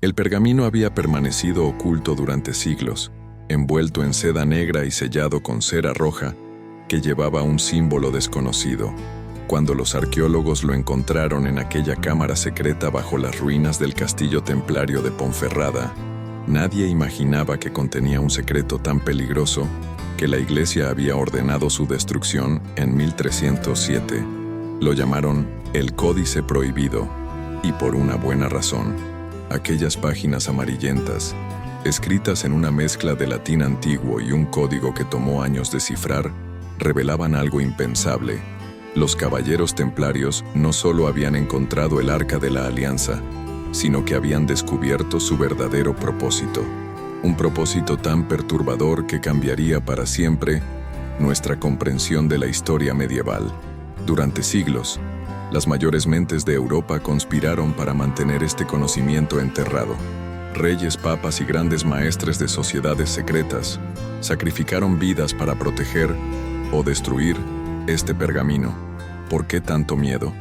El pergamino había permanecido oculto durante siglos, envuelto en seda negra y sellado con cera roja, que llevaba un símbolo desconocido. Cuando los arqueólogos lo encontraron en aquella cámara secreta bajo las ruinas del castillo templario de Ponferrada, nadie imaginaba que contenía un secreto tan peligroso que la Iglesia había ordenado su destrucción en 1307. Lo llamaron el Códice Prohibido, y por una buena razón. Aquellas páginas amarillentas, escritas en una mezcla de latín antiguo y un código que tomó años descifrar, revelaban algo impensable. Los caballeros templarios no solo habían encontrado el Arca de la Alianza, sino que habían descubierto su verdadero propósito. Un propósito tan perturbador que cambiaría para siempre nuestra comprensión de la historia medieval. Durante siglos, las mayores mentes de Europa conspiraron para mantener este conocimiento enterrado. Reyes, papas y grandes maestres de sociedades secretas sacrificaron vidas para proteger o destruir este pergamino. ¿Por qué tanto miedo?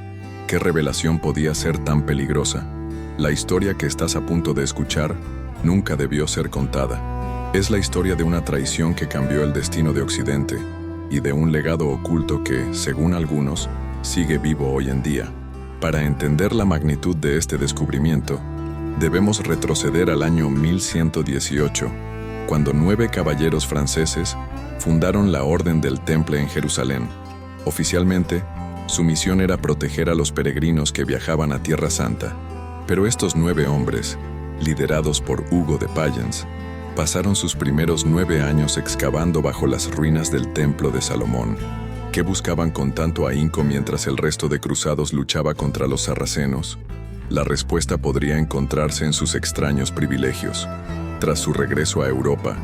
¿Qué revelación podía ser tan peligrosa? La historia que estás a punto de escuchar nunca debió ser contada. Es la historia de una traición que cambió el destino de Occidente y de un legado oculto que, según algunos, sigue vivo hoy en día. Para entender la magnitud de este descubrimiento, debemos retroceder al año 1118, cuando 9 caballeros franceses fundaron la Orden del Temple en Jerusalén. Oficialmente, su misión era proteger a los peregrinos que viajaban a Tierra Santa. Pero estos 9 hombres, liderados por Hugo de Payens, pasaron sus primeros 9 años excavando bajo las ruinas del Templo de Salomón. ¿Qué buscaban con tanto ahínco mientras el resto de cruzados luchaba contra los sarracenos? La respuesta podría encontrarse en sus extraños privilegios. Tras su regreso a Europa,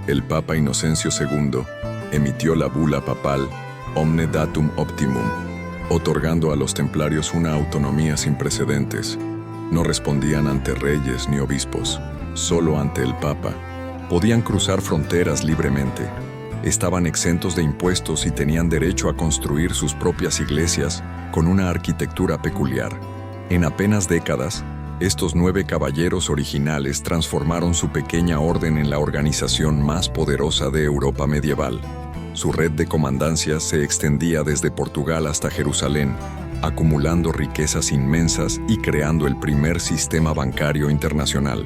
el Papa Inocencio II emitió la bula papal Omne Datum Optimum, otorgando a los templarios una autonomía sin precedentes. No respondían ante reyes ni obispos, solo ante el Papa. Podían cruzar fronteras libremente. Estaban exentos de impuestos y tenían derecho a construir sus propias iglesias con una arquitectura peculiar. En apenas décadas, estos 9 caballeros originales transformaron su pequeña orden en la organización más poderosa de Europa medieval. Su red de comandancias se extendía desde Portugal hasta Jerusalén, acumulando riquezas inmensas y creando el primer sistema bancario internacional.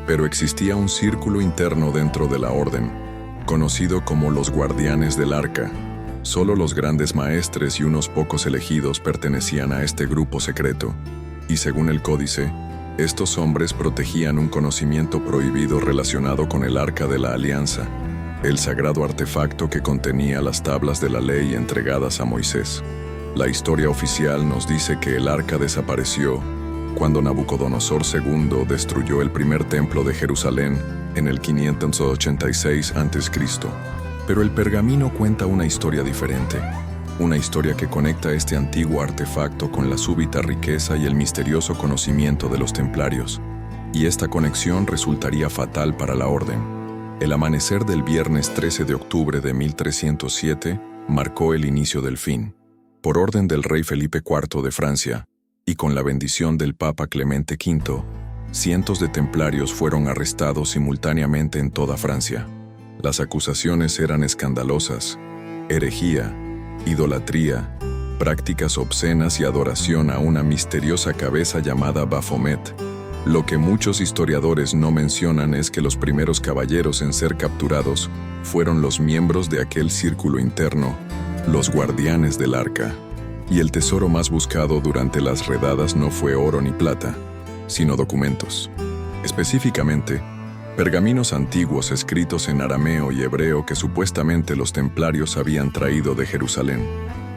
Pero existía un círculo interno dentro de la orden, conocido como los guardianes del arca. Solo los grandes maestres y unos pocos elegidos pertenecían a este grupo secreto, y según el códice, estos hombres protegían un conocimiento prohibido relacionado con el Arca de la Alianza, el sagrado artefacto que contenía las tablas de la ley entregadas a Moisés. La historia oficial nos dice que el arca desapareció cuando Nabucodonosor II destruyó el primer templo de Jerusalén en el 586 a.C. Pero el pergamino cuenta una historia diferente, una historia que conecta este antiguo artefacto con la súbita riqueza y el misterioso conocimiento de los templarios, y esta conexión resultaría fatal para la orden. El amanecer del viernes 13 de octubre de 1307 marcó el inicio del fin. Por orden del rey Felipe IV de Francia, y con la bendición del Papa Clemente V, cientos de templarios fueron arrestados simultáneamente en toda Francia. Las acusaciones eran escandalosas: herejía, idolatría, prácticas obscenas y adoración a una misteriosa cabeza llamada Baphomet. Lo que muchos historiadores no mencionan es que los primeros caballeros en ser capturados fueron los miembros de aquel círculo interno, los guardianes del arca. Y el tesoro más buscado durante las redadas no fue oro ni plata, sino documentos. Específicamente, pergaminos antiguos escritos en arameo y hebreo que supuestamente los templarios habían traído de Jerusalén.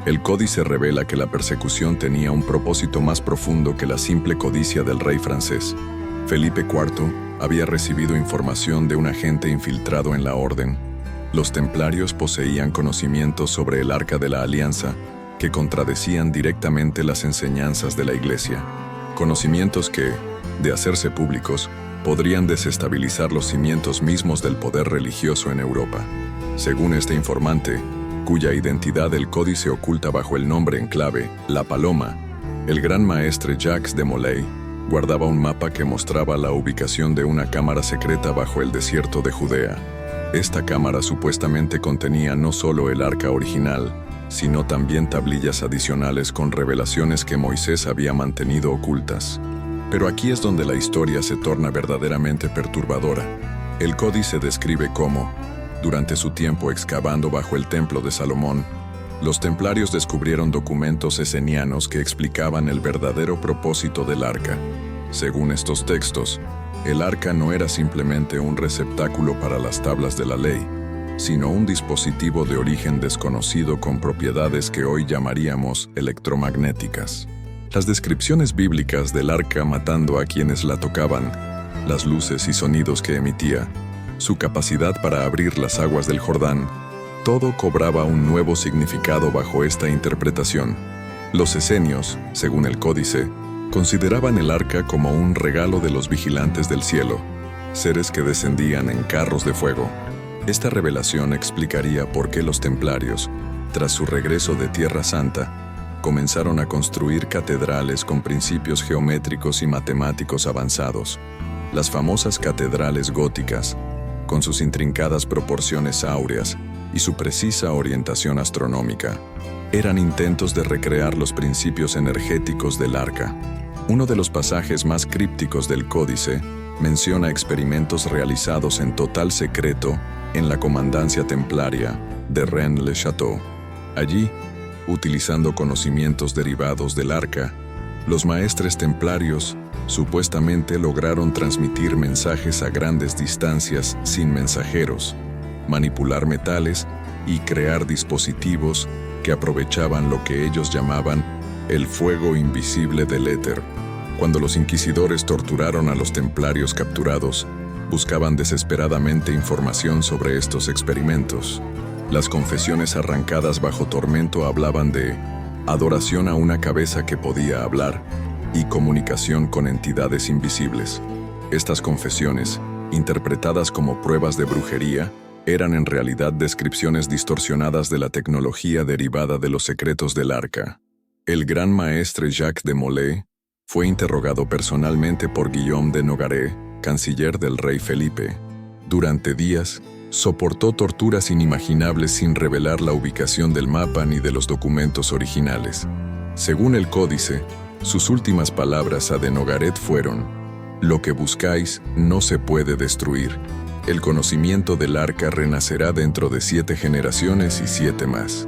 El códice revela que la persecución tenía un propósito más profundo que la simple codicia del rey francés. Felipe IV había recibido información de un agente infiltrado en la orden. Los templarios poseían conocimientos sobre el Arca de la Alianza que contradecían directamente las enseñanzas de la Iglesia. Conocimientos que, de hacerse públicos, podrían desestabilizar los cimientos mismos del poder religioso en Europa. Según este informante, cuya identidad el códice oculta bajo el nombre en clave La Paloma, el gran maestre Jacques de Molay guardaba un mapa que mostraba la ubicación de una cámara secreta bajo el desierto de Judea. Esta cámara supuestamente contenía no solo el arca original, sino también tablillas adicionales con revelaciones que Moisés había mantenido ocultas. Pero aquí es donde la historia se torna verdaderamente perturbadora. El códice describe cómo, durante su tiempo excavando bajo el templo de Salomón, los templarios descubrieron documentos esenianos que explicaban el verdadero propósito del arca. Según estos textos, el arca no era simplemente un receptáculo para las tablas de la ley, sino un dispositivo de origen desconocido con propiedades que hoy llamaríamos electromagnéticas. Las descripciones bíblicas del arca matando a quienes la tocaban, las luces y sonidos que emitía, su capacidad para abrir las aguas del Jordán, todo cobraba un nuevo significado bajo esta interpretación. Los esenios, según el códice, consideraban el arca como un regalo de los vigilantes del cielo, seres que descendían en carros de fuego. Esta revelación explicaría por qué los templarios, tras su regreso de Tierra Santa, comenzaron a construir catedrales con principios geométricos y matemáticos avanzados. Las famosas catedrales góticas, con sus intrincadas proporciones áureas y su precisa orientación astronómica, eran intentos de recrear los principios energéticos del arca. Uno de los pasajes más crípticos del códice menciona experimentos realizados en total secreto en la comandancia templaria de Rennes-le-Château. Allí, utilizando conocimientos derivados del arca, los maestres templarios supuestamente lograron transmitir mensajes a grandes distancias sin mensajeros, manipular metales y crear dispositivos que aprovechaban lo que ellos llamaban el fuego invisible del éter. Cuando los inquisidores torturaron a los templarios capturados, buscaban desesperadamente información sobre estos experimentos. Las confesiones arrancadas bajo tormento hablaban de adoración a una cabeza que podía hablar y comunicación con entidades invisibles. Estas confesiones, interpretadas como pruebas de brujería, eran en realidad descripciones distorsionadas de la tecnología derivada de los secretos del arca. El gran maestre Jacques de Molay fue interrogado personalmente por Guillaume de Nogaret, canciller del rey Felipe. Durante días, soportó torturas inimaginables sin revelar la ubicación del mapa ni de los documentos originales. Según el códice, sus últimas palabras a de Nogaret fueron: «Lo que buscáis no se puede destruir. El conocimiento del arca renacerá dentro de 7 generaciones y 7 más».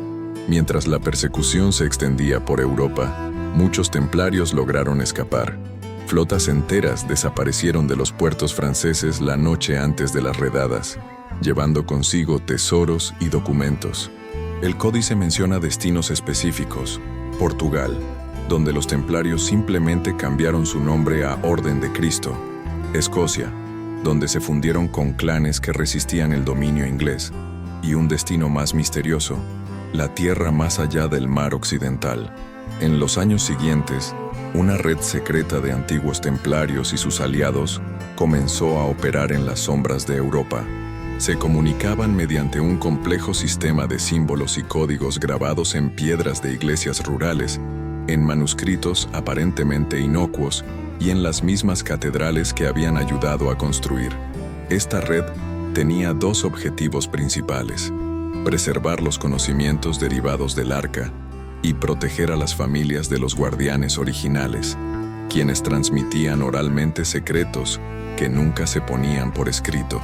Mientras la persecución se extendía por Europa, muchos templarios lograron escapar. Flotas enteras desaparecieron de los puertos franceses la noche antes de las redadas, llevando consigo tesoros y documentos. El códice menciona destinos específicos: Portugal, donde los templarios simplemente cambiaron su nombre a Orden de Cristo; Escocia, donde se fundieron con clanes que resistían el dominio inglés; y un destino más misterioso, la tierra más allá del mar occidental. En los años siguientes, una red secreta de antiguos templarios y sus aliados comenzó a operar en las sombras de Europa. Se comunicaban mediante un complejo sistema de símbolos y códigos grabados en piedras de iglesias rurales, en manuscritos aparentemente inocuos y en las mismas catedrales que habían ayudado a construir. Esta red tenía 2 objetivos principales: preservar los conocimientos derivados del arca y proteger a las familias de los guardianes originales, quienes transmitían oralmente secretos que nunca se ponían por escrito.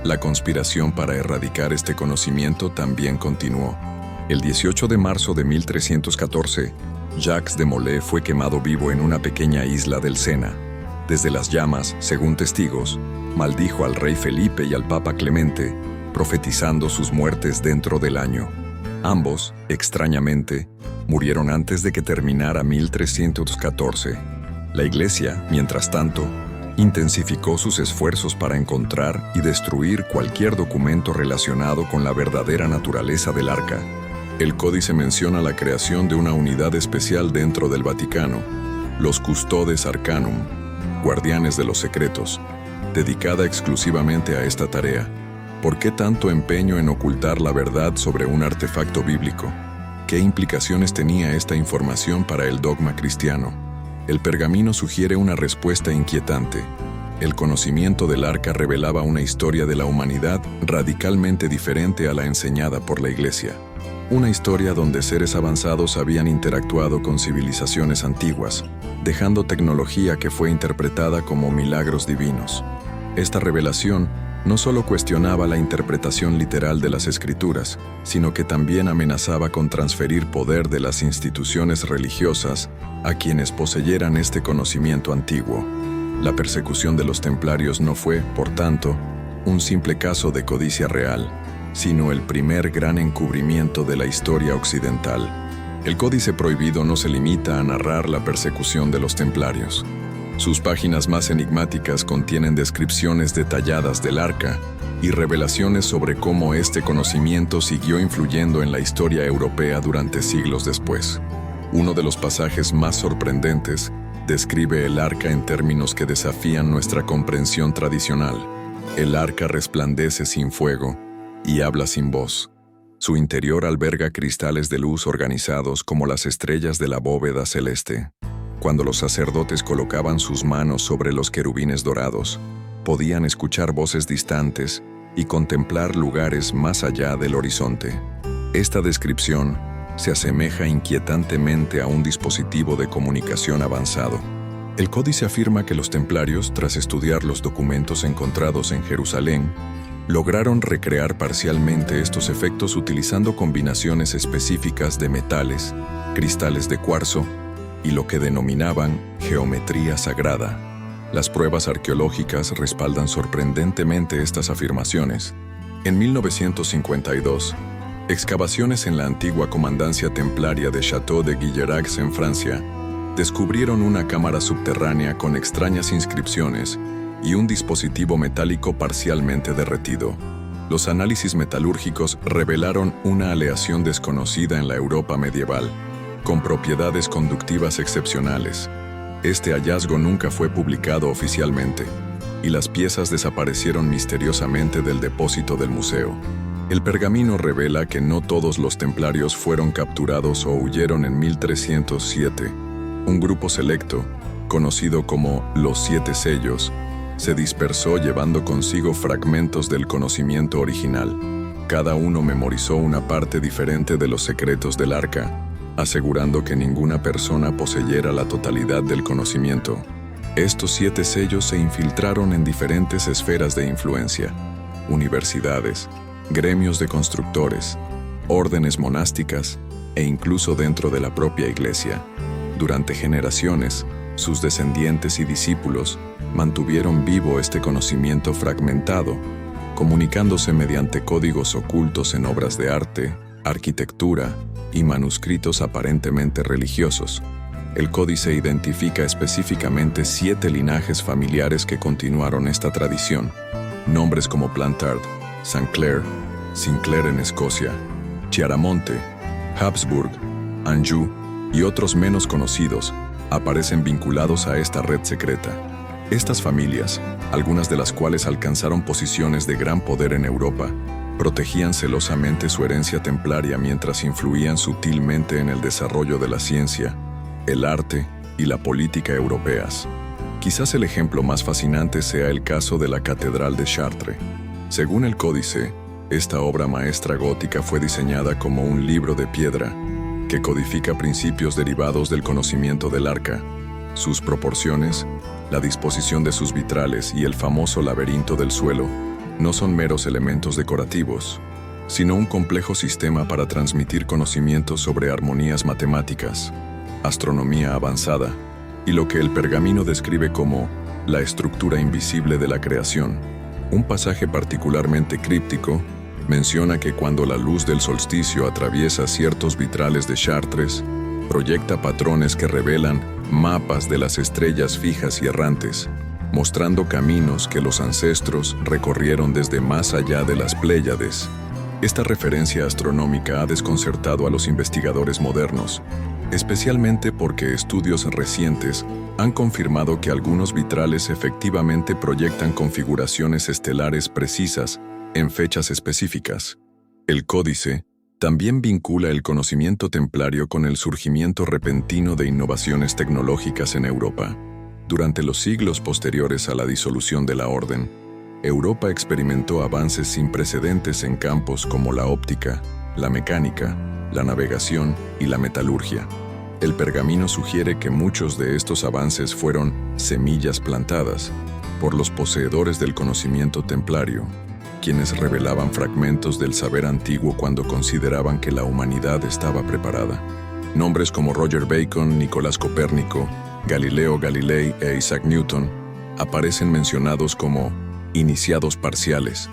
La conspiración para erradicar este conocimiento también continuó. El 18 de marzo de 1314, Jacques de Molay fue quemado vivo en una pequeña isla del Sena. Desde las llamas, según testigos, maldijo al rey Felipe y al papa Clemente, profetizando sus muertes dentro del año. Ambos, extrañamente, murieron antes de que terminara 1314. La Iglesia, mientras tanto, intensificó sus esfuerzos para encontrar y destruir cualquier documento relacionado con la verdadera naturaleza del arca. El códice menciona la creación de una unidad especial dentro del Vaticano, los Custodes Arcanum, guardianes de los secretos, dedicada exclusivamente a esta tarea. ¿Por qué tanto empeño en ocultar la verdad sobre un artefacto bíblico? ¿Qué implicaciones tenía esta información para el dogma cristiano? El pergamino sugiere una respuesta inquietante. El conocimiento del arca revelaba una historia de la humanidad radicalmente diferente a la enseñada por la Iglesia. Una historia donde seres avanzados habían interactuado con civilizaciones antiguas, dejando tecnología que fue interpretada como milagros divinos. Esta revelación no solo cuestionaba la interpretación literal de las Escrituras, sino que también amenazaba con transferir poder de las instituciones religiosas a quienes poseyeran este conocimiento antiguo. La persecución de los templarios no fue, por tanto, un simple caso de codicia real, sino el primer gran encubrimiento de la historia occidental. El Códice Prohibido no se limita a narrar la persecución de los templarios. Sus páginas más enigmáticas contienen descripciones detalladas del arca y revelaciones sobre cómo este conocimiento siguió influyendo en la historia europea durante siglos después. Uno de los pasajes más sorprendentes describe el arca en términos que desafían nuestra comprensión tradicional. El arca resplandece sin fuego y habla sin voz. Su interior alberga cristales de luz organizados como las estrellas de la bóveda celeste. Cuando los sacerdotes colocaban sus manos sobre los querubines dorados, podían escuchar voces distantes y contemplar lugares más allá del horizonte. Esta descripción se asemeja inquietantemente a un dispositivo de comunicación avanzado. El códice afirma que los templarios, tras estudiar los documentos encontrados en Jerusalén, lograron recrear parcialmente estos efectos utilizando combinaciones específicas de metales, cristales de cuarzo y lo que denominaban geometría sagrada. Las pruebas arqueológicas respaldan sorprendentemente estas afirmaciones. En 1952, excavaciones en la antigua comandancia templaria de Château de Guillerax en Francia descubrieron una cámara subterránea con extrañas inscripciones y un dispositivo metálico parcialmente derretido. Los análisis metalúrgicos revelaron una aleación desconocida en la Europa medieval, con propiedades conductivas excepcionales. Este hallazgo nunca fue publicado oficialmente, y las piezas desaparecieron misteriosamente del depósito del museo. El pergamino revela que no todos los templarios fueron capturados o huyeron en 1307. Un grupo selecto, conocido como los 7 sellos, se dispersó llevando consigo fragmentos del conocimiento original. Cada uno memorizó una parte diferente de los secretos del arca, asegurando que ninguna persona poseyera la totalidad del conocimiento. Estos 7 sellos se infiltraron en diferentes esferas de influencia: universidades, gremios de constructores, órdenes monásticas e incluso dentro de la propia iglesia. Durante generaciones, sus descendientes y discípulos mantuvieron vivo este conocimiento fragmentado, comunicándose mediante códigos ocultos en obras de arte, arquitectura y manuscritos aparentemente religiosos. El códice identifica específicamente 7 linajes familiares que continuaron esta tradición. Nombres como Plantard, St. Clair, Sinclair en Escocia, Chiaramonte, Habsburg, Anjou y otros menos conocidos aparecen vinculados a esta red secreta. Estas familias, algunas de las cuales alcanzaron posiciones de gran poder en Europa, protegían celosamente su herencia templaria mientras influían sutilmente en el desarrollo de la ciencia, el arte y la política europeas. Quizás el ejemplo más fascinante sea el caso de la Catedral de Chartres. Según el códice, esta obra maestra gótica fue diseñada como un libro de piedra que codifica principios derivados del conocimiento del arca. Sus proporciones, la disposición de sus vitrales y el famoso laberinto del suelo no son meros elementos decorativos, sino un complejo sistema para transmitir conocimientos sobre armonías matemáticas, astronomía avanzada y lo que el pergamino describe como la estructura invisible de la creación. Un pasaje particularmente críptico menciona que cuando la luz del solsticio atraviesa ciertos vitrales de Chartres, proyecta patrones que revelan mapas de las estrellas fijas y errantes, mostrando caminos que los ancestros recorrieron desde más allá de las Pléyades. Esta referencia astronómica ha desconcertado a los investigadores modernos, especialmente porque estudios recientes han confirmado que algunos vitrales efectivamente proyectan configuraciones estelares precisas en fechas específicas. El códice También vincula el conocimiento templario con el surgimiento repentino de innovaciones tecnológicas en Europa. Durante los siglos posteriores a la disolución de la Orden, Europa experimentó avances sin precedentes en campos como la óptica, la mecánica, la navegación y la metalurgia. El pergamino sugiere que muchos de estos avances fueron semillas plantadas por los poseedores del conocimiento templario, quienes revelaban fragmentos del saber antiguo cuando consideraban que la humanidad estaba preparada. Nombres como Roger Bacon, Nicolás Copérnico, Galileo Galilei e Isaac Newton aparecen mencionados como iniciados parciales,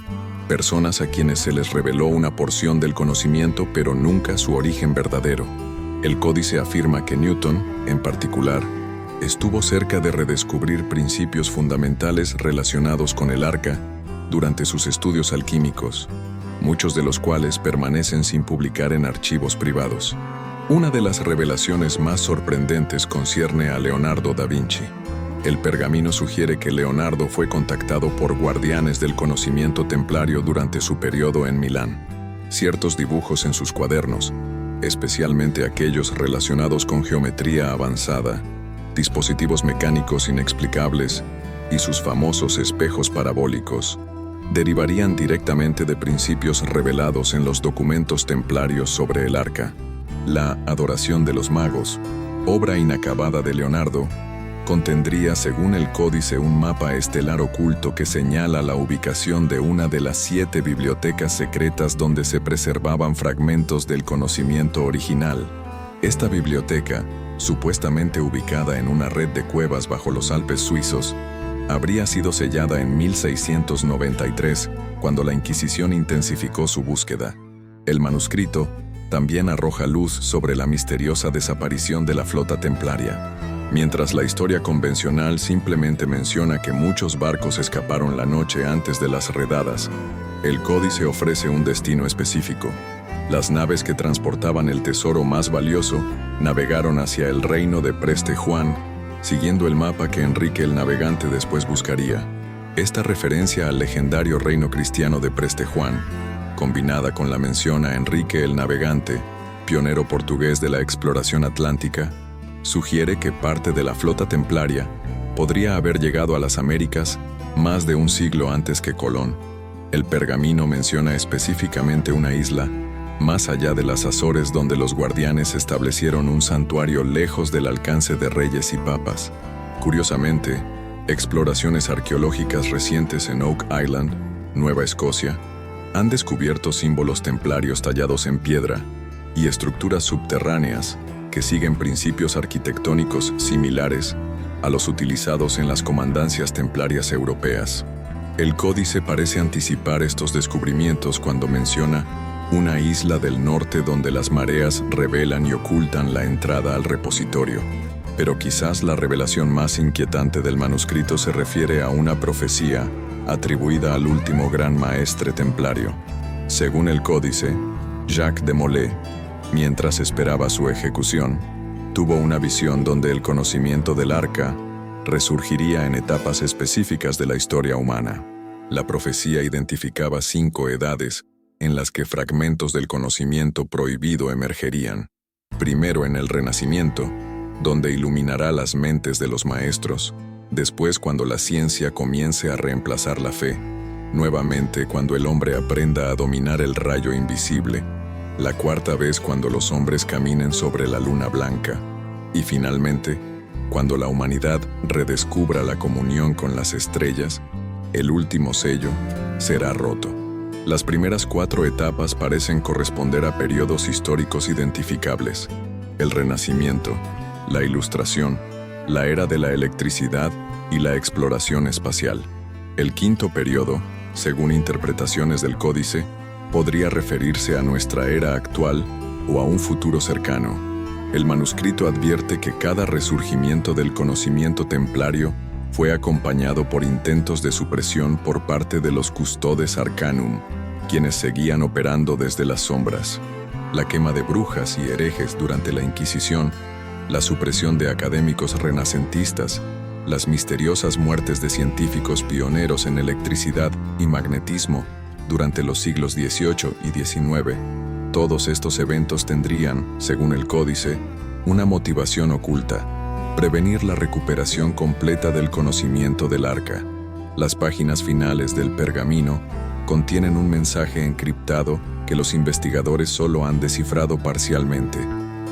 personas a quienes se les reveló una porción del conocimiento pero nunca su origen verdadero. El códice afirma que Newton, en particular, estuvo cerca de redescubrir principios fundamentales relacionados con el arca durante sus estudios alquímicos, muchos de los cuales permanecen sin publicar en archivos privados. Una de las revelaciones más sorprendentes concierne a Leonardo da Vinci. El pergamino sugiere que Leonardo fue contactado por guardianes del conocimiento templario durante su periodo en Milán. Ciertos dibujos en sus cuadernos, especialmente aquellos relacionados con geometría avanzada, dispositivos mecánicos inexplicables y sus famosos espejos parabólicos, derivarían directamente de principios revelados en los documentos templarios sobre el arca. La Adoración de los Magos, obra inacabada de Leonardo, contendría, según el códice, un mapa estelar oculto que señala la ubicación de una de las 7 bibliotecas secretas donde se preservaban fragmentos del conocimiento original. Esta biblioteca, supuestamente ubicada en una red de cuevas bajo los Alpes suizos, habría sido sellada en 1693, cuando la Inquisición intensificó su búsqueda. El manuscrito también arroja luz sobre la misteriosa desaparición de la flota templaria. Mientras la historia convencional simplemente menciona que muchos barcos escaparon la noche antes de las redadas, el códice ofrece un destino específico. Las naves que transportaban el tesoro más valioso navegaron hacia el reino de Preste Juan, siguiendo el mapa que Enrique el Navegante después buscaría. Esta referencia al legendario reino cristiano de Preste Juan, combinada con la mención a Enrique el Navegante, pionero portugués de la exploración atlántica, sugiere que parte de la flota templaria podría haber llegado a las Américas más de un siglo antes que Colón. El pergamino menciona específicamente una isla más allá de las Azores donde los guardianes establecieron un santuario lejos del alcance de reyes y papas. Curiosamente, exploraciones arqueológicas recientes en Oak Island, Nueva Escocia, han descubierto símbolos templarios tallados en piedra y estructuras subterráneas que siguen principios arquitectónicos similares a los utilizados en las comandancias templarias europeas. El códice parece anticipar estos descubrimientos cuando menciona una isla del norte donde las mareas revelan y ocultan la entrada al repositorio. Pero quizás la revelación más inquietante del manuscrito se refiere a una profecía atribuida al último gran maestre templario. Según el códice, Jacques de Molay, mientras esperaba su ejecución, tuvo una visión donde el conocimiento del arca resurgiría en etapas específicas de la historia humana. La profecía identificaba 5 edades en las que fragmentos del conocimiento prohibido emergerían. Primero en el Renacimiento, donde iluminará las mentes de los maestros. Después cuando la ciencia comience a reemplazar la fe. Nuevamente cuando el hombre aprenda a dominar el rayo invisible. La cuarta vez cuando los hombres caminen sobre la luna blanca. Y finalmente, cuando la humanidad redescubra la comunión con las estrellas, el último sello será roto. Las primeras 4 etapas parecen corresponder a periodos históricos identificables: el Renacimiento, la Ilustración, la era de la electricidad y la exploración espacial. El quinto periodo, según interpretaciones del códice, podría referirse a nuestra era actual o a un futuro cercano. El manuscrito advierte que cada resurgimiento del conocimiento templario fue acompañado por intentos de supresión por parte de los Custodes Arcanum, quienes seguían operando desde las sombras. La quema de brujas y herejes durante la Inquisición, la supresión de académicos renacentistas, las misteriosas muertes de científicos pioneros en electricidad y magnetismo durante los siglos XVIII y XIX, Todos estos eventos tendrían, según el códice, una motivación oculta: prevenir la recuperación completa del conocimiento del arca. Las páginas finales del pergamino contienen un mensaje encriptado que los investigadores solo han descifrado parcialmente.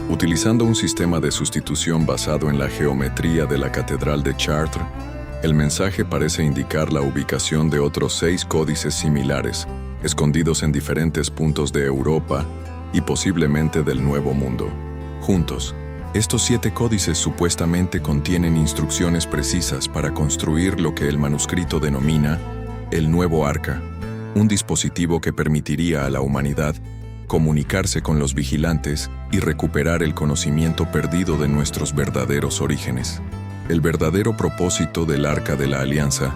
Utilizando un sistema de sustitución basado en la geometría de la Catedral de Chartres, el mensaje parece indicar la ubicación de otros 6 códices similares, escondidos en diferentes puntos de Europa y posiblemente del Nuevo Mundo. Juntos, estos 7 códices supuestamente contienen instrucciones precisas para construir lo que el manuscrito denomina el Nuevo Arca, un dispositivo que permitiría a la humanidad comunicarse con los vigilantes y recuperar el conocimiento perdido de nuestros verdaderos orígenes. El verdadero propósito del Arca de la Alianza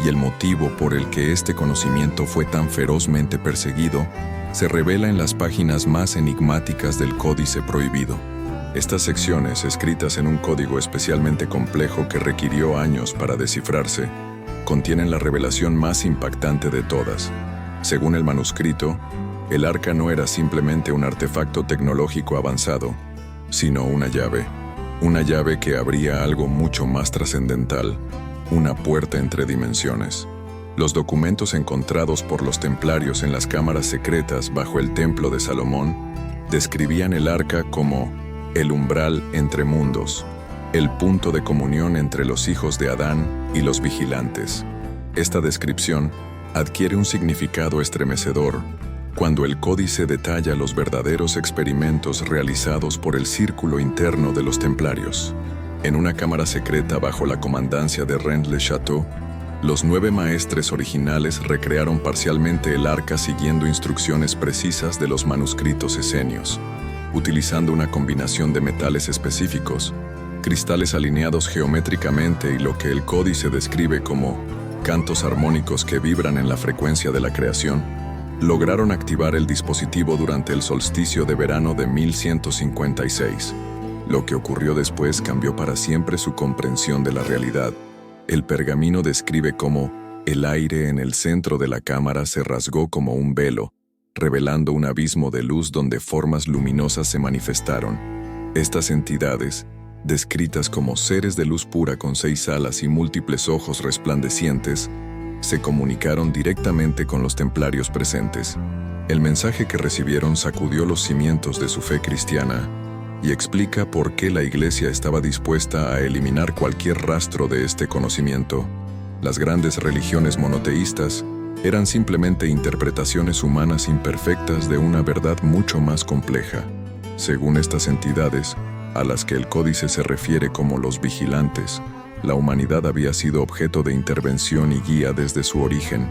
y el motivo por el que este conocimiento fue tan ferozmente perseguido se revela en las páginas más enigmáticas del Códice Prohibido. Estas secciones, escritas en un código especialmente complejo que requirió años para descifrarse, contienen la revelación más impactante de todas. Según el manuscrito, el arca no era simplemente un artefacto tecnológico avanzado, sino una llave que abría algo mucho más trascendental, una puerta entre dimensiones. Los documentos encontrados por los templarios en las cámaras secretas bajo el Templo de Salomón describían el arca como el umbral entre mundos, el punto de comunión entre los hijos de Adán y los vigilantes. Esta descripción adquiere un significado estremecedor cuando el códice detalla los verdaderos experimentos realizados por el círculo interno de los templarios. En una cámara secreta bajo la comandancia de Rennes-le-Château, los 9 maestres originales recrearon parcialmente el arca siguiendo instrucciones precisas de los manuscritos esenios, utilizando una combinación de metales específicos, cristales alineados geométricamente y lo que el códice describe como cantos armónicos que vibran en la frecuencia de la creación. Lograron activar el dispositivo durante el solsticio de verano de 1156. Lo que ocurrió después cambió para siempre su comprensión de la realidad. El pergamino describe cómo el aire en el centro de la cámara se rasgó como un velo, revelando un abismo de luz donde formas luminosas se manifestaron. Estas entidades, descritas como seres de luz pura con 6 alas y múltiples ojos resplandecientes, se comunicaron directamente con los templarios presentes. El mensaje que recibieron sacudió los cimientos de su fe cristiana y explica por qué la Iglesia estaba dispuesta a eliminar cualquier rastro de este conocimiento. Las grandes religiones monoteístas eran simplemente interpretaciones humanas imperfectas de una verdad mucho más compleja. Según estas entidades, a las que el códice se refiere como los vigilantes, la humanidad había sido objeto de intervención y guía desde su origen.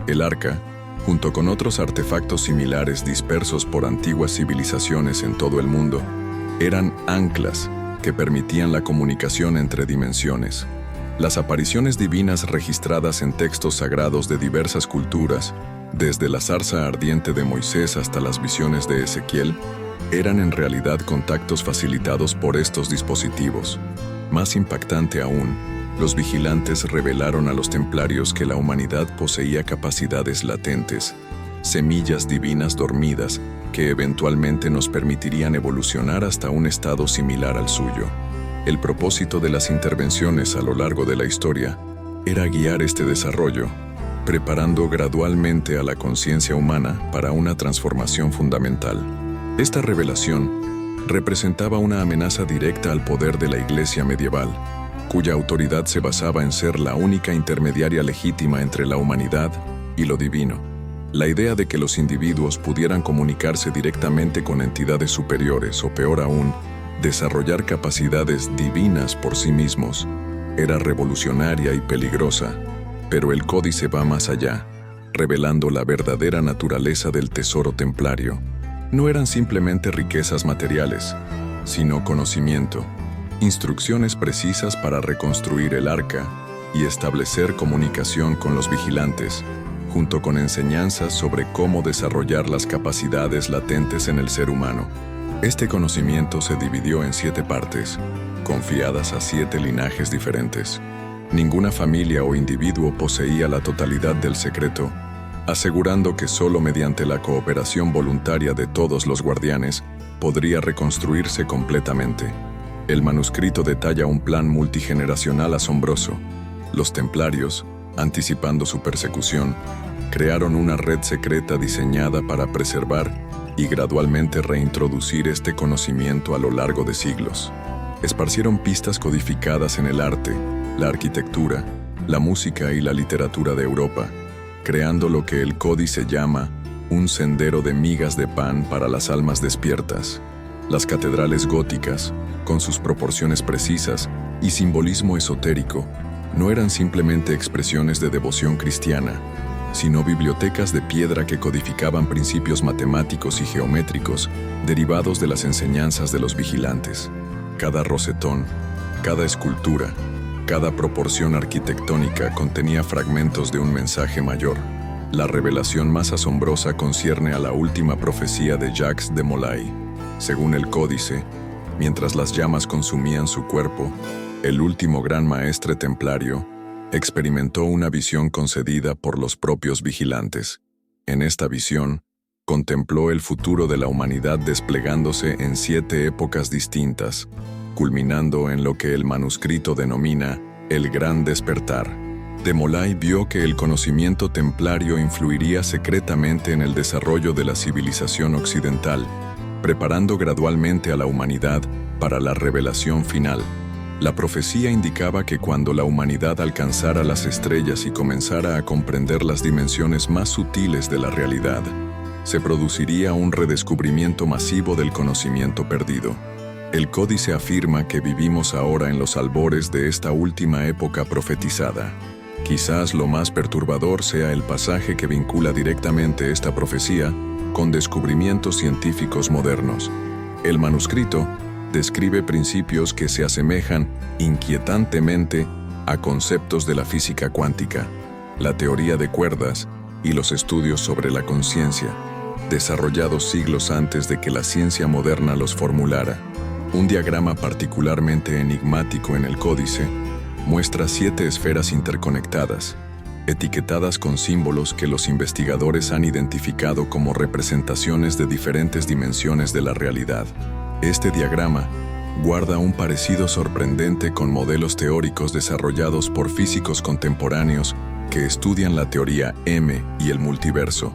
El arca, junto con otros artefactos similares dispersos por antiguas civilizaciones en todo el mundo, eran anclas que permitían la comunicación entre dimensiones. Las apariciones divinas registradas en textos sagrados de diversas culturas, desde la zarza ardiente de Moisés hasta las visiones de Ezequiel, eran en realidad contactos facilitados por estos dispositivos. Más impactante aún, los vigilantes revelaron a los templarios que la humanidad poseía capacidades latentes, semillas divinas dormidas que eventualmente nos permitirían evolucionar hasta un estado similar al suyo. El propósito de las intervenciones a lo largo de la historia era guiar este desarrollo, preparando gradualmente a la conciencia humana para una transformación fundamental. Esta revelación representaba una amenaza directa al poder de la Iglesia medieval, cuya autoridad se basaba en ser la única intermediaria legítima entre la humanidad y lo divino. La idea de que los individuos pudieran comunicarse directamente con entidades superiores o, peor aún, desarrollar capacidades divinas por sí mismos, era revolucionaria y peligrosa, pero el códice va más allá, revelando la verdadera naturaleza del tesoro templario. No eran simplemente riquezas materiales, sino conocimiento, instrucciones precisas para reconstruir el arca y establecer comunicación con los vigilantes, junto con enseñanzas sobre cómo desarrollar las capacidades latentes en el ser humano. Este conocimiento se dividió en 7 partes, confiadas a 7 linajes diferentes. Ninguna familia o individuo poseía la totalidad del secreto, asegurando que solo mediante la cooperación voluntaria de todos los guardianes podría reconstruirse completamente. El manuscrito detalla un plan multigeneracional asombroso. Los templarios, anticipando su persecución, crearon una red secreta diseñada para preservar y gradualmente reintroducir este conocimiento a lo largo de siglos. Esparcieron pistas codificadas en el arte, la arquitectura, la música y la literatura de Europa, creando lo que el códice llama un sendero de migas de pan para las almas despiertas. Las catedrales góticas, con sus proporciones precisas y simbolismo esotérico, no eran simplemente expresiones de devoción cristiana, sino bibliotecas de piedra que codificaban principios matemáticos y geométricos derivados de las enseñanzas de los vigilantes. Cada rosetón, cada escultura, cada proporción arquitectónica contenía fragmentos de un mensaje mayor. La revelación más asombrosa concierne a la última profecía de Jacques de Molay. Según el códice, mientras las llamas consumían su cuerpo, el último gran maestre templario experimentó una visión concedida por los propios vigilantes. En esta visión, contempló el futuro de la humanidad desplegándose en 7 épocas distintas, culminando en lo que el manuscrito denomina el Gran Despertar. De Molay vio que el conocimiento templario influiría secretamente en el desarrollo de la civilización occidental, preparando gradualmente a la humanidad para la revelación final. La profecía indicaba que cuando la humanidad alcanzara las estrellas y comenzara a comprender las dimensiones más sutiles de la realidad, se produciría un redescubrimiento masivo del conocimiento perdido. El códice afirma que vivimos ahora en los albores de esta última época profetizada. Quizás lo más perturbador sea el pasaje que vincula directamente esta profecía con descubrimientos científicos modernos. El manuscrito describe principios que se asemejan inquietantemente a conceptos de la física cuántica, la teoría de cuerdas y los estudios sobre la conciencia, desarrollados siglos antes de que la ciencia moderna los formulara. Un diagrama particularmente enigmático en el códice muestra 7 esferas interconectadas, etiquetadas con símbolos que los investigadores han identificado como representaciones de diferentes dimensiones de la realidad. Este diagrama guarda un parecido sorprendente con modelos teóricos desarrollados por físicos contemporáneos que estudian la teoría M y el multiverso.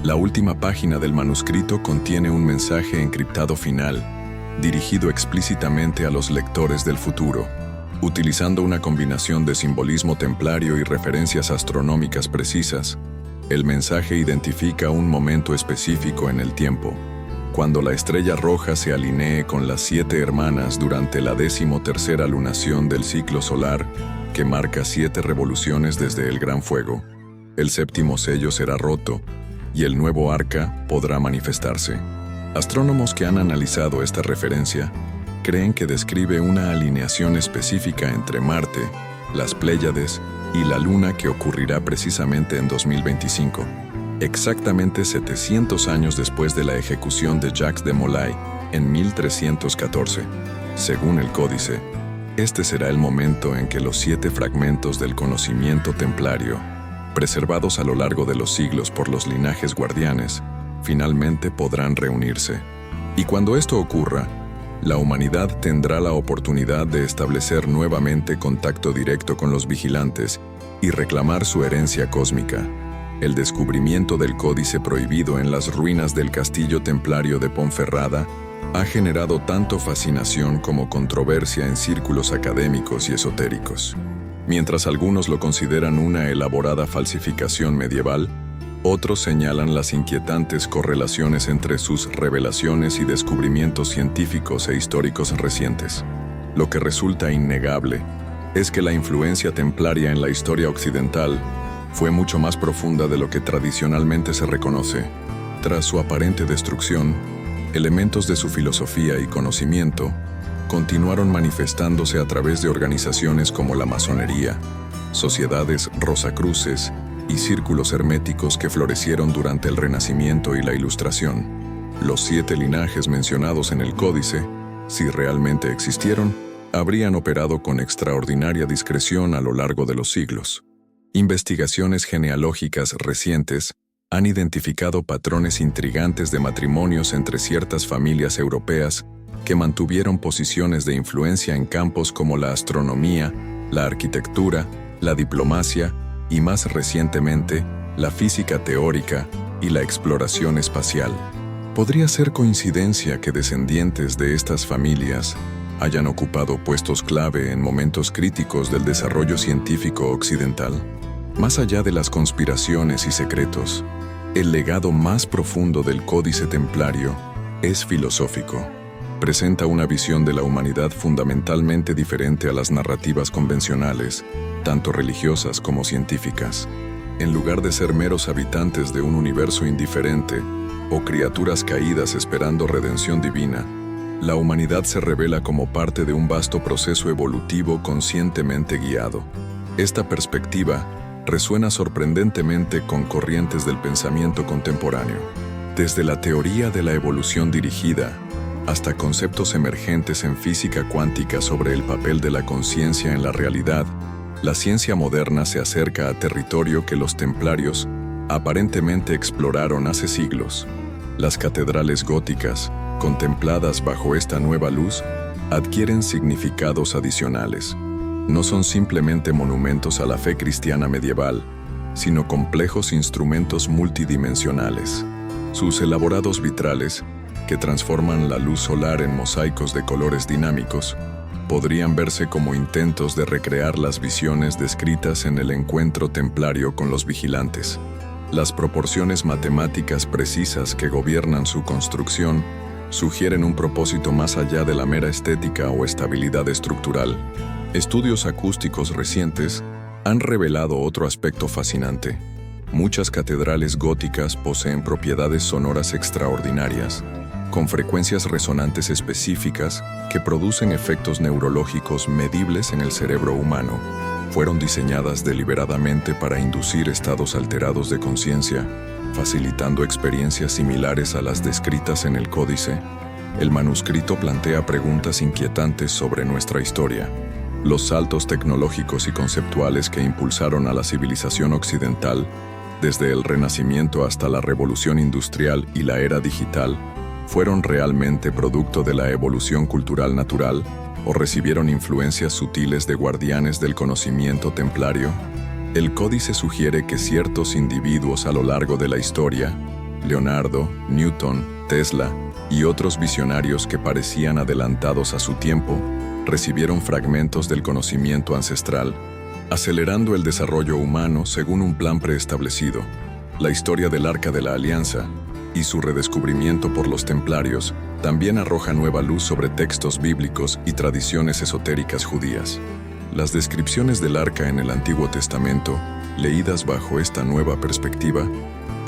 La última página del manuscrito contiene un mensaje encriptado final, dirigido explícitamente a los lectores del futuro. Utilizando una combinación de simbolismo templario y referencias astronómicas precisas, el mensaje identifica un momento específico en el tiempo, cuando la estrella roja se alinee con las 7 hermanas durante la 13ª lunación del ciclo solar, que marca 7 revoluciones desde el Gran Fuego. El 7º sello será roto, y el nuevo arca podrá manifestarse. Astrónomos que han analizado esta referencia creen que describe una alineación específica entre Marte, las Pléyades y la Luna que ocurrirá precisamente en 2025, exactamente 700 años después de la ejecución de Jacques de Molay en 1314. Según el códice, este será el momento en que los 7 fragmentos del conocimiento templario, preservados a lo largo de los siglos por los linajes guardianes, finalmente podrán reunirse. Y cuando esto ocurra, la humanidad tendrá la oportunidad de establecer nuevamente contacto directo con los vigilantes y reclamar su herencia cósmica. El descubrimiento del códice prohibido en las ruinas del castillo templario de Ponferrada ha generado tanto fascinación como controversia en círculos académicos y esotéricos. Mientras algunos lo consideran una elaborada falsificación medieval, otros señalan las inquietantes correlaciones entre sus revelaciones y descubrimientos científicos e históricos recientes. Lo que resulta innegable es que la influencia templaria en la historia occidental fue mucho más profunda de lo que tradicionalmente se reconoce. Tras su aparente destrucción, elementos de su filosofía y conocimiento continuaron manifestándose a través de organizaciones como la masonería, sociedades rosacruces y círculos herméticos que florecieron durante el Renacimiento y la Ilustración. Los 7 linajes mencionados en el códice, si realmente existieron, habrían operado con extraordinaria discreción a lo largo de los siglos. Investigaciones genealógicas recientes han identificado patrones intrigantes de matrimonios entre ciertas familias europeas que mantuvieron posiciones de influencia en campos como la astronomía, la arquitectura, la diplomacia y, más recientemente, la física teórica y la exploración espacial. Podría ser coincidencia que descendientes de estas familias hayan ocupado puestos clave en momentos críticos del desarrollo científico occidental. Más allá de las conspiraciones y secretos, el legado más profundo del Códice Templario es filosófico. Presenta una visión de la humanidad fundamentalmente diferente a las narrativas convencionales, tanto religiosas como científicas. En lugar de ser meros habitantes de un universo indiferente o criaturas caídas esperando redención divina, la humanidad se revela como parte de un vasto proceso evolutivo conscientemente guiado. Esta perspectiva resuena sorprendentemente con corrientes del pensamiento contemporáneo, desde la teoría de la evolución dirigida hasta conceptos emergentes en física cuántica sobre el papel de la conciencia en la realidad. La ciencia moderna se acerca a territorio que los templarios aparentemente exploraron hace siglos. Las catedrales góticas, contempladas bajo esta nueva luz, adquieren significados adicionales. No son simplemente monumentos a la fe cristiana medieval, sino complejos instrumentos multidimensionales. Sus elaborados vitrales, que transforman la luz solar en mosaicos de colores dinámicos, podrían verse como intentos de recrear las visiones descritas en el encuentro templario con los vigilantes. Las proporciones matemáticas precisas que gobiernan su construcción sugieren un propósito más allá de la mera estética o estabilidad estructural. Estudios acústicos recientes han revelado otro aspecto fascinante. Muchas catedrales góticas poseen propiedades sonoras extraordinarias, con frecuencias resonantes específicas que producen efectos neurológicos medibles en el cerebro humano. Fueron diseñadas deliberadamente para inducir estados alterados de conciencia, facilitando experiencias similares a las descritas en el Códice. El manuscrito plantea preguntas inquietantes sobre nuestra historia. Los saltos tecnológicos y conceptuales que impulsaron a la civilización occidental, desde el Renacimiento hasta la Revolución Industrial y la era digital, ¿fueron realmente producto de la evolución cultural natural o recibieron influencias sutiles de guardianes del conocimiento templario? El Códice sugiere que ciertos individuos a lo largo de la historia, Leonardo, Newton, Tesla y otros visionarios que parecían adelantados a su tiempo, recibieron fragmentos del conocimiento ancestral, acelerando el desarrollo humano según un plan preestablecido. La historia del Arca de la Alianza y su redescubrimiento por los templarios también arroja nueva luz sobre textos bíblicos y tradiciones esotéricas judías. Las descripciones del Arca en el Antiguo Testamento, leídas bajo esta nueva perspectiva,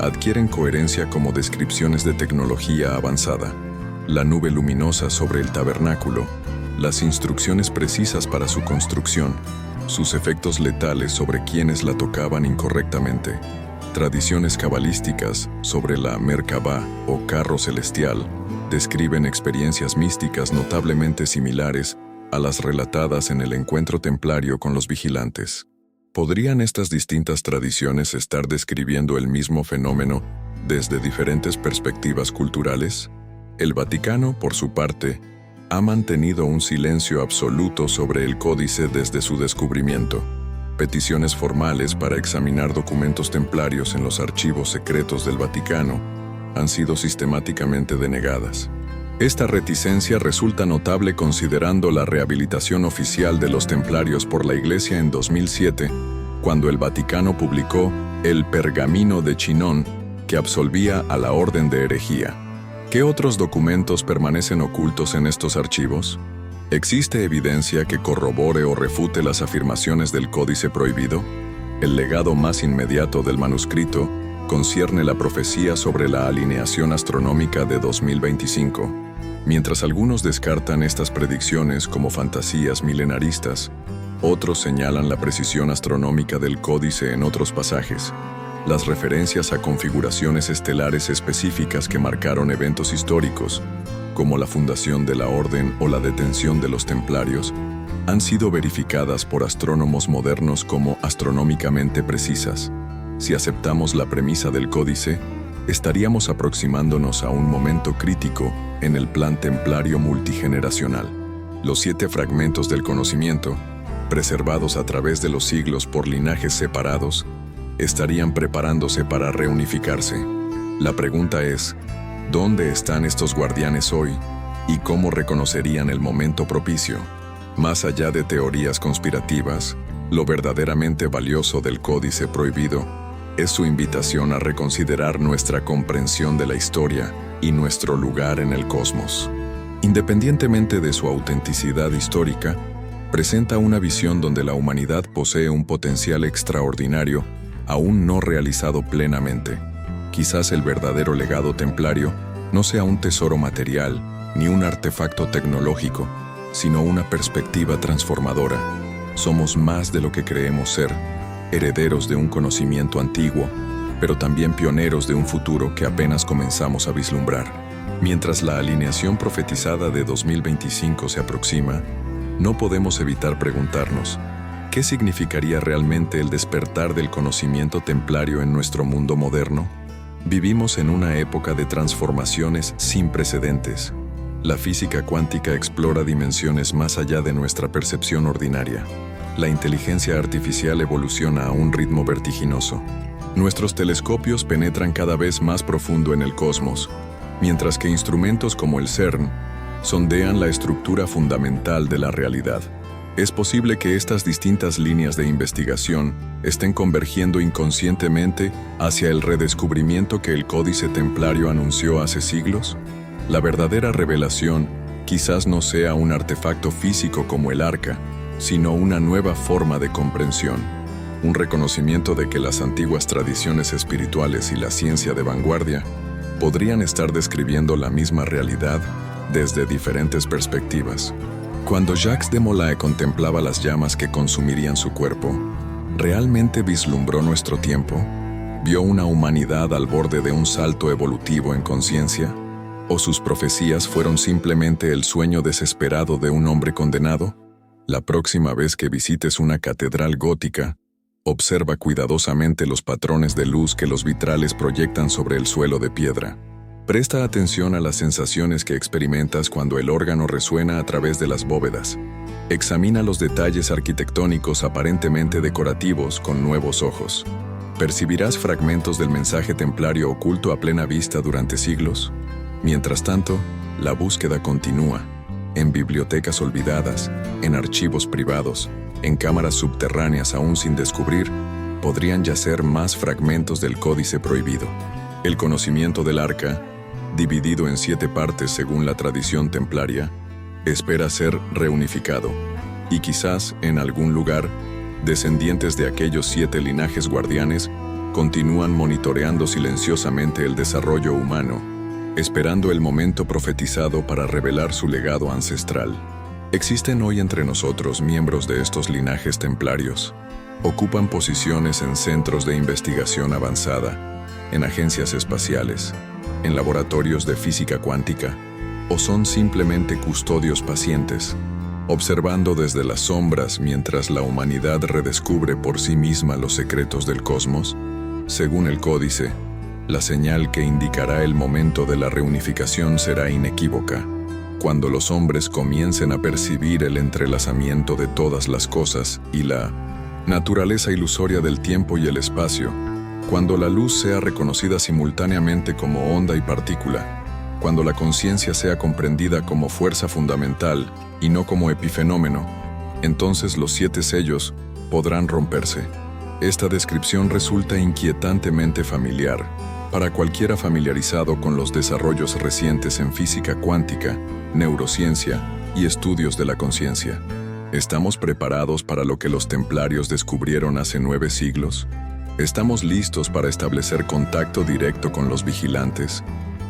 adquieren coherencia como descripciones de tecnología avanzada. La nube luminosa sobre el tabernáculo, las instrucciones precisas para su construcción, sus efectos letales sobre quienes la tocaban incorrectamente, tradiciones cabalísticas sobre la Merkabah o carro celestial, describen experiencias místicas notablemente similares a las relatadas en el encuentro templario con los vigilantes. ¿Podrían estas distintas tradiciones estar describiendo el mismo fenómeno desde diferentes perspectivas culturales? El Vaticano, por su parte, ha mantenido un silencio absoluto sobre el Códice desde su descubrimiento. Peticiones formales para examinar documentos templarios en los archivos secretos del Vaticano han sido sistemáticamente denegadas. Esta reticencia resulta notable considerando la rehabilitación oficial de los templarios por la Iglesia en 2007, cuando el Vaticano publicó el Pergamino de Chinon, que absolvía a la Orden de Herejía. ¿Qué otros documentos permanecen ocultos en estos archivos? ¿Existe evidencia que corrobore o refute las afirmaciones del Códice Prohibido? El legado más inmediato del manuscrito concierne la profecía sobre la alineación astronómica de 2025. Mientras algunos descartan estas predicciones como fantasías milenaristas, otros señalan la precisión astronómica del Códice en otros pasajes. Las referencias a configuraciones estelares específicas que marcaron eventos históricos, como la fundación de la Orden o la detención de los templarios, han sido verificadas por astrónomos modernos como astronómicamente precisas. Si aceptamos la premisa del códice, estaríamos aproximándonos a un momento crítico en el plan templario multigeneracional. Los 7 fragmentos del conocimiento, preservados a través de los siglos por linajes separados, estarían preparándose para reunificarse. La pregunta es, ¿dónde están estos guardianes hoy y cómo reconocerían el momento propicio? Más allá de teorías conspirativas, lo verdaderamente valioso del Códice Prohibido es su invitación a reconsiderar nuestra comprensión de la historia y nuestro lugar en el cosmos. Independientemente de su autenticidad histórica, presenta una visión donde la humanidad posee un potencial extraordinario aún no realizado plenamente. Quizás el verdadero legado templario no sea un tesoro material ni un artefacto tecnológico, sino una perspectiva transformadora. Somos más de lo que creemos ser, herederos de un conocimiento antiguo, pero también pioneros de un futuro que apenas comenzamos a vislumbrar. Mientras la alineación profetizada de 2025 se aproxima, no podemos evitar preguntarnos, ¿qué significaría realmente el despertar del conocimiento templario en nuestro mundo moderno? Vivimos en una época de transformaciones sin precedentes. La física cuántica explora dimensiones más allá de nuestra percepción ordinaria. La inteligencia artificial evoluciona a un ritmo vertiginoso. Nuestros telescopios penetran cada vez más profundo en el cosmos, mientras que instrumentos como el CERN sondean la estructura fundamental de la realidad. Es posible que estas distintas líneas de investigación estén convergiendo inconscientemente hacia el redescubrimiento que el Códice Templario anunció hace siglos. La verdadera revelación quizás no sea un artefacto físico como el arca, sino una nueva forma de comprensión, un reconocimiento de que las antiguas tradiciones espirituales y la ciencia de vanguardia podrían estar describiendo la misma realidad desde diferentes perspectivas. Cuando Jacques de Molay contemplaba las llamas que consumirían su cuerpo, ¿realmente vislumbró nuestro tiempo? ¿Vio una humanidad al borde de un salto evolutivo en conciencia? ¿O sus profecías fueron simplemente el sueño desesperado de un hombre condenado? La próxima vez que visites una catedral gótica, observa cuidadosamente los patrones de luz que los vitrales proyectan sobre el suelo de piedra. Presta atención a las sensaciones que experimentas cuando el órgano resuena a través de las bóvedas. Examina los detalles arquitectónicos aparentemente decorativos con nuevos ojos. ¿Percibirás fragmentos del mensaje templario oculto a plena vista durante siglos? Mientras tanto, la búsqueda continúa. En bibliotecas olvidadas, en archivos privados, en cámaras subterráneas aún sin descubrir, podrían yacer más fragmentos del Códice Prohibido. El conocimiento del arca, dividido en 7 partes según la tradición templaria, espera ser reunificado, y quizás, en algún lugar, descendientes de aquellos 7 linajes guardianes continúan monitoreando silenciosamente el desarrollo humano, esperando el momento profetizado para revelar su legado ancestral. Existen hoy entre nosotros miembros de estos linajes templarios. Ocupan posiciones en centros de investigación avanzada, en agencias espaciales, en laboratorios de física cuántica, o son simplemente custodios pacientes, observando desde las sombras mientras la humanidad redescubre por sí misma los secretos del cosmos. Según el códice, la señal que indicará el momento de la reunificación será inequívoca, cuando los hombres comiencen a percibir el entrelazamiento de todas las cosas y la naturaleza ilusoria del tiempo y el espacio, cuando la luz sea reconocida simultáneamente como onda y partícula, cuando la conciencia sea comprendida como fuerza fundamental y no como epifenómeno, entonces los 7 sellos podrán romperse. Esta descripción resulta inquietantemente familiar para cualquiera familiarizado con los desarrollos recientes en física cuántica, neurociencia y estudios de la conciencia. ¿Estamos preparados para lo que los templarios descubrieron hace 9 siglos? ¿Estamos listos para establecer contacto directo con los vigilantes,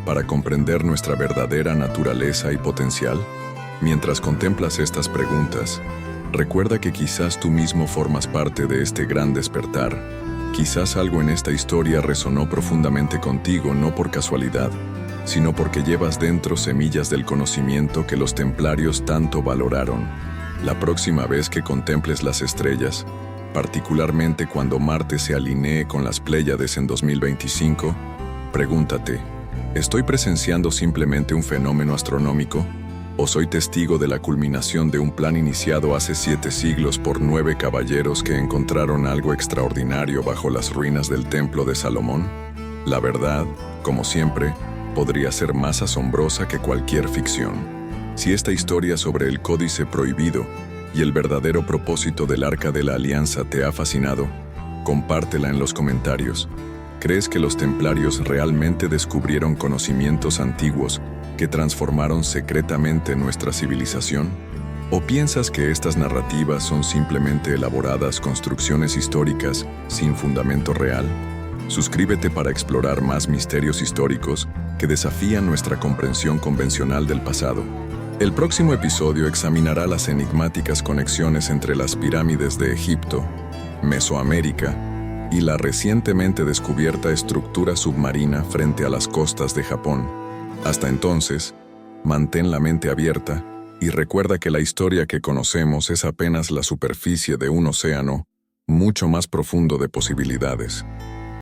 para comprender nuestra verdadera naturaleza y potencial? Mientras contemplas estas preguntas, recuerda que quizás tú mismo formas parte de este gran despertar. Quizás algo en esta historia resonó profundamente contigo no por casualidad, sino porque llevas dentro semillas del conocimiento que los templarios tanto valoraron. La próxima vez que contemples las estrellas, particularmente cuando Marte se alinee con las Pléyades en 2025, pregúntate, ¿estoy presenciando simplemente un fenómeno astronómico? ¿O soy testigo de la culminación de un plan iniciado hace 7 siglos por 9 caballeros que encontraron algo extraordinario bajo las ruinas del Templo de Salomón? La verdad, como siempre, podría ser más asombrosa que cualquier ficción. Si esta historia sobre el Códice Prohibido y el verdadero propósito del Arca de la Alianza te ha fascinado, compártela en los comentarios. ¿Crees que los templarios realmente descubrieron conocimientos antiguos que transformaron secretamente nuestra civilización? ¿O piensas que estas narrativas son simplemente elaboradas construcciones históricas sin fundamento real? Suscríbete para explorar más misterios históricos que desafían nuestra comprensión convencional del pasado. El próximo episodio examinará las enigmáticas conexiones entre las pirámides de Egipto, Mesoamérica y la recientemente descubierta estructura submarina frente a las costas de Japón. Hasta entonces, mantén la mente abierta y recuerda que la historia que conocemos es apenas la superficie de un océano mucho más profundo de posibilidades.